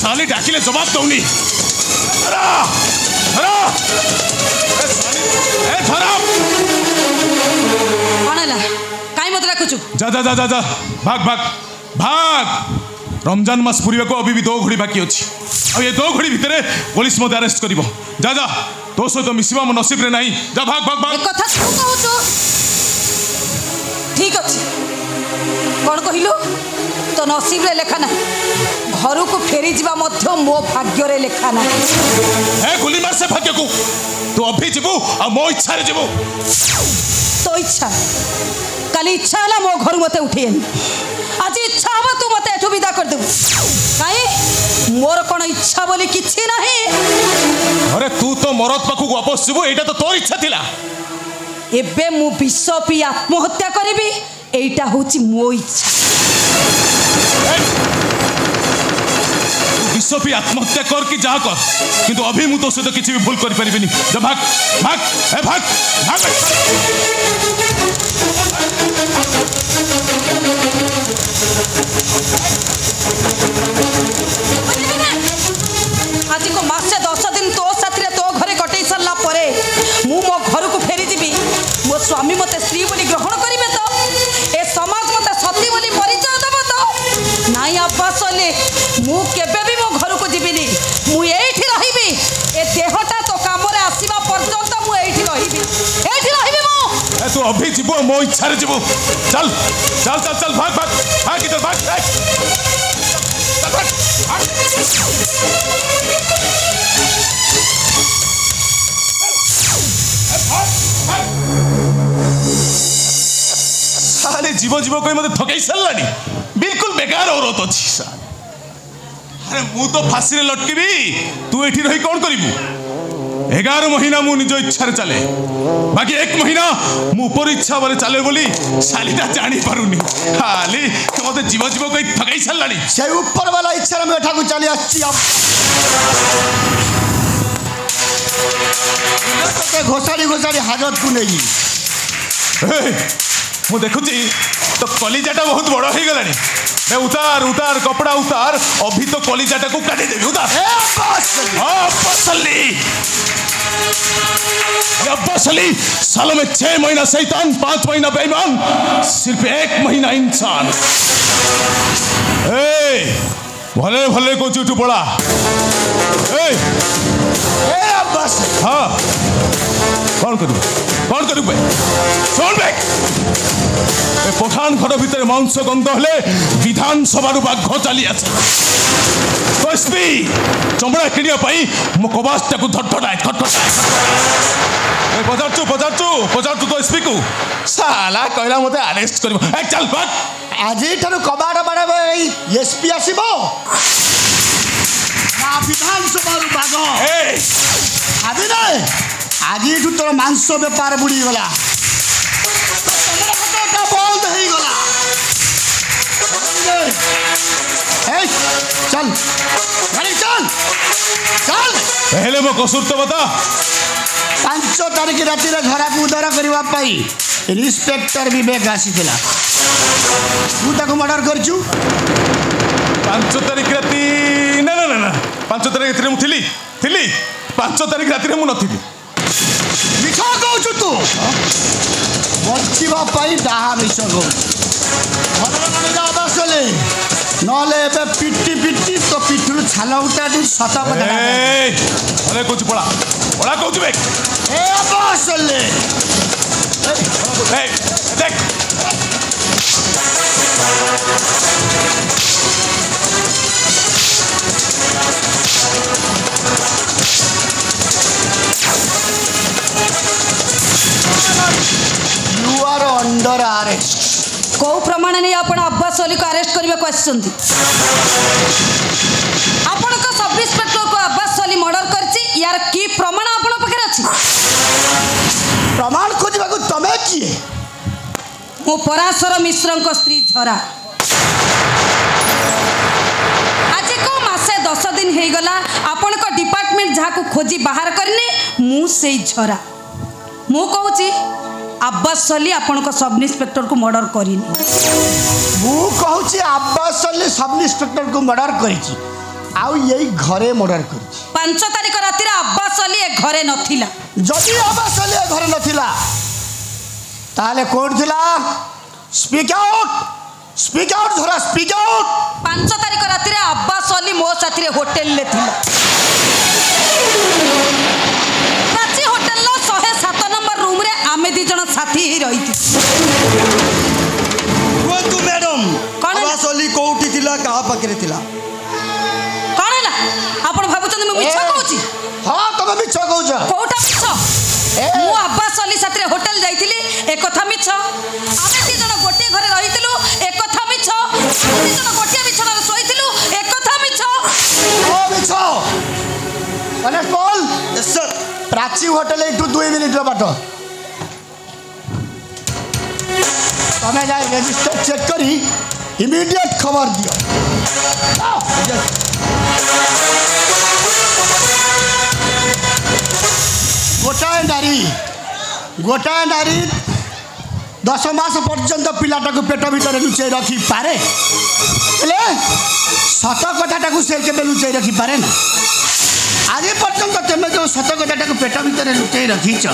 साली डाकिले जवाब दौनी धरा धरा धरा आनला काई मत रखुछु जा जा जा जा जा भाग भाग भाग रमजान मास पूर्व को अभी भी 2 घड़ी बाकी अच्छी अब ये 2 घड़ी भितर पुलिस मत अरेस्ट करिवो जा जा तो सहित मिसिबा मो नसीब रे नहीं जा भाग भाग भाग एक कथा तू कहूछु ठीक अछि कोन कहिलो तो नसीब रे लेखा ना घर को फेरी जीवा मध्य मो भाग्य रे लेखा ना ए गुली मार से भाग्य को तू अभी जीवो आ मो इच्छा रे जीवो तो इच्छा काली इच्छा हला मो घर मते उठेन आज इच्छा हवा तू मते एठो विदा कर देबू काई मोर कोन इच्छा बोली किछि नाही अरे तू तो मरत पाखु वापस जीवो एटा तो तोर इच्छा थिला एबे मु विष पी आत्महत्या करिबी एटा होची मो इच्छा विष पी आत्महत्या कर कि जा कर किंतु अभी मु तो सहित किछि भी भूल करि परिबिनी जा भाग भाग ए भाग भाग आज को मासे 10 दिन तो साथी तो घरे कटई सरला परे मु मो घर को फेरी जीवी मो स्वामी मते स्त्री बोली ग्रहण करिवे तो ए समाज मते सती बोली परिचय देबो तो नाई अब्बासले मु केबे भी मो घर को जीविनी मु एठी रहिबी ए देहटा तो काम रे आसीबा पर्यंत मु एठी रहिबी मु ए तू अभी जीवो मो इच्छा रे जीवो चल चल चल चल भाग भाग भाग इधर भाग चल भाग साले जीवो जीवो कोई मते थकई सरलानी बिल्कुल बेकार औरत अछि अरे मु तो फांसी रे लटकीबी तू एठी रही कोन करिबू 11 महीना मु निज इच्छा रे चले बाकी 1 महीना मु ऊपर इच्छा बोले चले बोली सालीटा जानी पारुनी खाली मते जीव जीव कोई थकई सरलानी से ऊपर वाला इच्छा रे मेठा को चली आछि अब ते घोसाड़ी घोसाड़ी हाजत को नहीं मु देखुची तो कलिजाटा बहुत बड़ हो गलानी मैं उतार उतार कपड़ा उतार अभी तो कलिजाटा को काटी देबी उतार अब्बासली सालों में 6 महीना शैतान 5 महीना बेईमान सिर्फ 1 महीना इंसान भले भले को चुटू पड़ा अब्बास हाँ कौन करू भाई सुन भाई पठान घर भितर मांस गंध हेले विधानसभा बाघ चली आसे तो एसपी चमड़ा किणवाई मो कबासटा को धटटाए पचारचु तो एसपी को साला कहला मते अरेस्ट कर चल भाग आज कबाड़ बाड़ा एसपी आसब विधानसभा बाघ भाभी ना आज तोर मांस बेपार बुड़ी गला बंद हो गला चल गाड़ी चल चल पहले मो कसूर तो बता 5 तारीख राति झरा को उद्धार करने इन्स्पेक्टर विवेक आसी तू मर्डर कर 5 तारीख राति ना ना ना 5 तारीख राति मुझे 5 तारीख राति मु नथिली मिछा कहू तू बचाई डाहा मिछ कहू आवासले नले पिटी पिटी तो पिठू छाल उठा सत अरे कुछ पड़ा पड़ा कहू बे आवासले देख यू आर अंडर अरेस्ट को प्रमाण नहीं आपण अब्बास अली को अरेस्ट करबे को आछंती आपण को सब इंस्पेक्टर को अब्बास अली मर्डर करछि यार की प्रमाण आपण पकड़ अछि प्रमाण खोजबा को तमे किए मो पराशर मिश्र को स्त्री झरा आज को मासे 10 दिन हे गला आपण को डिपार्टमेंट जहा को खोजी बाहर करने मु से झरा मु कहूची अब्बास अली आपण को सब इंस्पेक्टर को मर्डर करिनी मु कहूची अब्बास अली सब इंस्पेक्टर को मर्डर करिची आउ यही घरे मर्डर कर 5 तारिख रातिर अब्बास अली ए घरे नथिला जदि अब्बास अली ए घरे नथिला ताले कोड थिला स्पीक आउट धरा स्पीक आउट 5 तारिख रातिर अब्बास अली मो साथी होटेल ले थिला प्राची होटेल लो 107 नंबर रूम रे आमे दी जण साथी ही रही तू मैडम कौन है? अब्बास अली कोउठी थिला कहा पकरे थिला कौन है आपण भाबुचंद मैं मिछ कहूची हां तमे मिछ कहूछ कोउटा मिछ मु अब्बास अली साथी होटेल जाइथिली एक कथा मिछ आमे दी जण गोटे घरे रहितिलु एक कथा मिछ दी जण गोटे बिछना रे सोइतिलु एक कथा मिछ ओ मिछ constable yes sir Prachi hotel एटू 2 मिनिट रो बाटो तमे जाय रजिस्टर चेक करी इमीडिएट खबर दियो गोटाए नारी 10 मास पर्यंत पिलाटा को पेट भीतर लुचाई रखी पारे सत कथाटा से केबे लुचाई रखी पारे ना आज पर्यंत तुम जो सत कथाटा को पेट भीतर लुचाई रखीच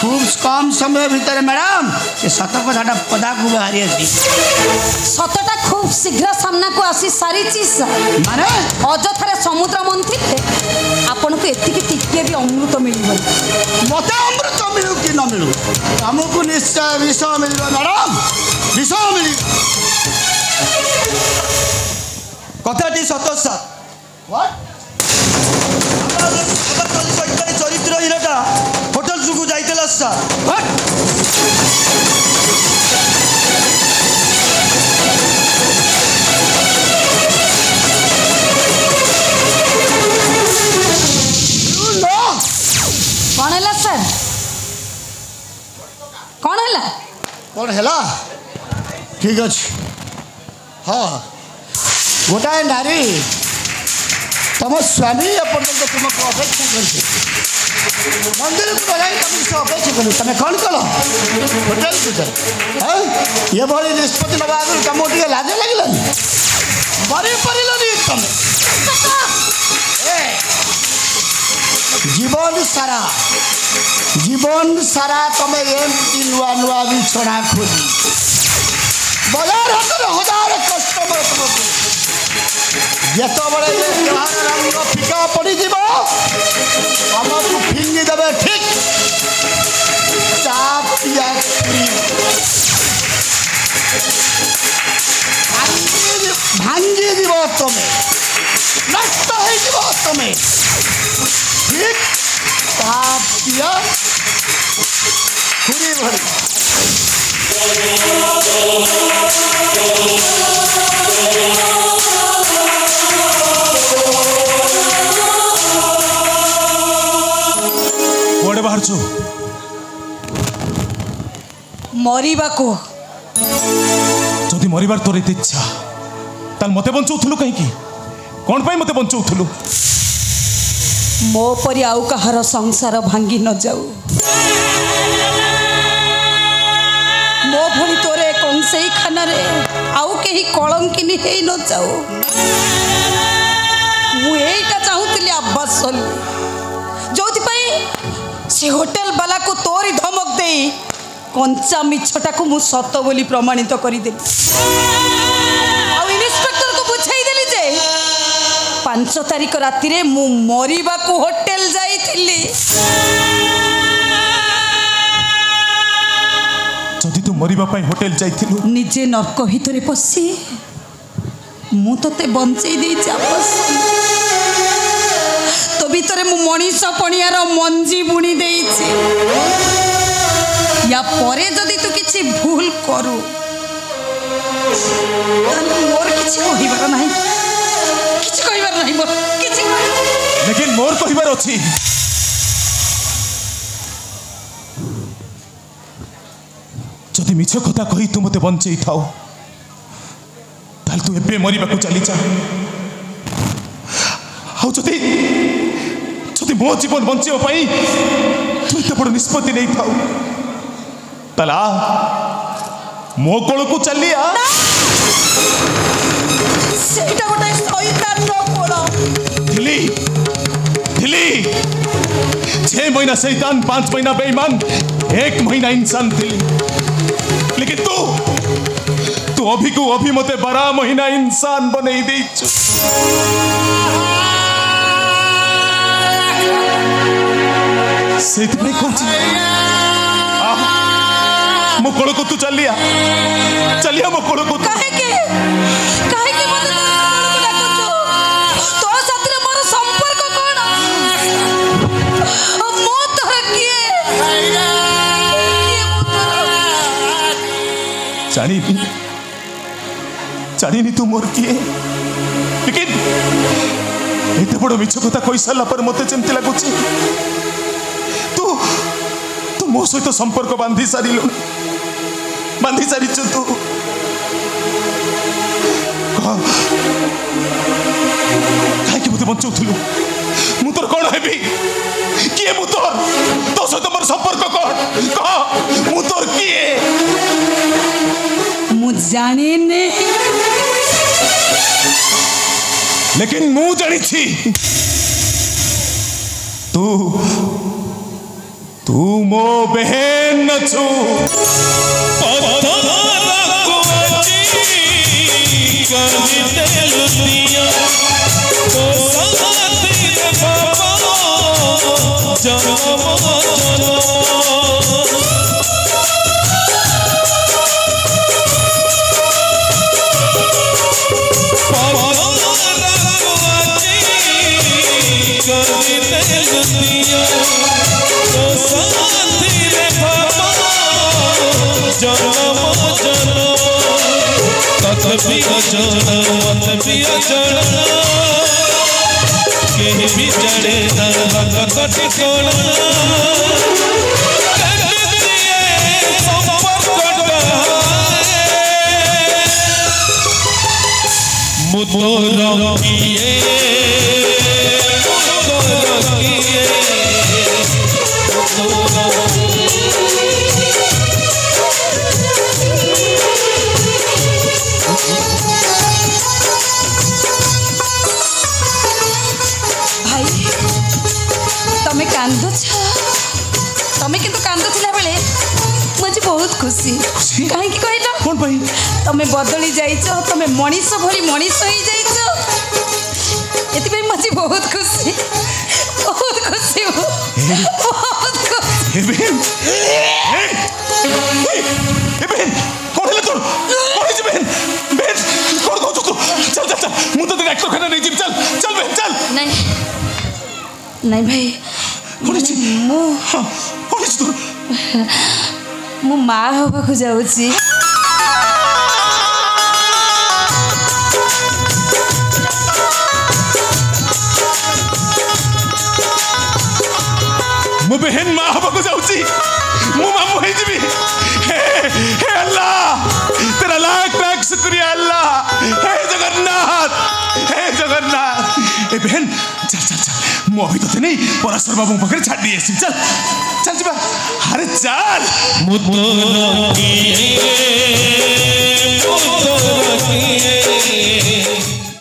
खूब कम समय भीतर मैडम ये सत कथाटा पदा को बाहरी आसी सतटा खूब शीघ्र सामना को आसी सारी चीज माने अजथारे समुद्र मंथी आपन को एतिकी टिके भी अमृत मिलबो मत अमृत मिलू कि न मिलू हमको निश्चय विष मिल मैडम विष मिल कथाटी सत सर चरित्रहीनटा होटेल सुकु जाइतेला सर कौन है सर कौन है कौन है ठीक अच्छे हाँ गोटाए नारी तुम स्वामी एपर्तंत तुमको अपेक्षा कर मंदिर को गई तुम से अपेक्षा कर तुम कौन कल होटेल भर ये भाई निष्पत्ति नवा आगे तुमको टे लाज लगे मरी पारे तुम जीवन सारा तुम एमती नुआ नुआ बिछड़ा खोजी बाजार हाथ में 1000 कस्टमर तुमको जिते बड़े रंग फिका पड़ तुमको फिंगी देवे ठीक चापिया भांगी जीव तुम्हें नष्ट हो तुम्हें ठीक चापिया खुरी भरी कुआडे बाहर छु मरिबा को जदि मरिबार तोर एते इच्छा ताल मते बंचौथुलु कहीं की कौन पाई मते बंचौथुलु मो परि आउ कहार संसार भांगी न जाऊ मो भली तोरे कंसेई खाना रे आउ केही कलंकिनी हेई न जाऊ मु एटा चाहूतिली अब्बास अली जोथि पई से होटेल वाला को तोरी धमक देई कंचा मिछटा को मु सत बोली प्रमाणित करी देली आउ इंस्पेक्टर को बुझाई देली जे 5 तारिख राति रे मु मरिबा को होटेल जाइथिली जदि तू मरिबा पाई होटेल जाइथिलु निजे नरक भितरे पसी मु तते बंचई देई चापस तो भितरे मु मनीष पणियार मंजी बुणी देइछि या परे जदि तू किछि भूल करू मोर किछि कहिबार नाही किछि कहिबार नाही मोर किछि लेकिन मोर कहिबार अछि जदि मिछ कथा कही तू मते बंचई थाओ ताल तू एबे मरिबा को चली जा हाउ जदि जदि मो जीवन बंचियो पाई तू एते बड़ निष्पत्ति नहीं थाओ तला मो कोल को चलिया सेटा गोटे सैतान रो कोल महीना शैतान, 5 महीना बेईमान, 1 महीना इंसान थी। लेकिन तू अभी को अभी मते 12 महीना इंसान बने दे। से मो कोल को तू चलिया मो कोल को काहे के मते तो साथरे मोर संपर्क कोन मो तोर किए जानी तू मोर किए। लेकिन एते बड़ मिछ कथा कहि साला पर मते जेमति लागुची तू मो सहित संपर्क बांधी सारिलु, बांधी सारिଛୁ तू। काहे मते बंचौथिलु? मु तोर कोन हेबी? किए मु तो सहित मोर संपर्क कोन? कह मु तोर किए? मु जाने ने, लेकिन मु जानी छी तू मो बहन न छु। तमें किंतु कांदुथिला बेले मुझे बहुत खुशी। कहीं कहला कौन भाई तमें बदली जाइछ, तमें मनीष भली मनीष हो जाइछ। एति मुझे बहुत खुशी, बहुत खुशी हो, बहुत खुशी। बहन कौन है तोर? कौन है बहन? बहन कौन कहू तू? चल चल चल मु तो डॉक्टर खाना नहीं जीव। चल चल बहन चल। नहीं भाई मु माँ हवा जाऊँगी। मु बहन माँ हवा जाऊँगी, मु मामू है जीवी। हे अल्लाह तेरा लाख लाख शुक्रिया अल्लाह। हे जगन्नाथ, हे जगन्नाथ। ए बहन चल चल चल मु अभी तो नहीं पराशर बाबू पाखे छाड़ दिए। चल चल जीवा। अरे चल मुतोर किए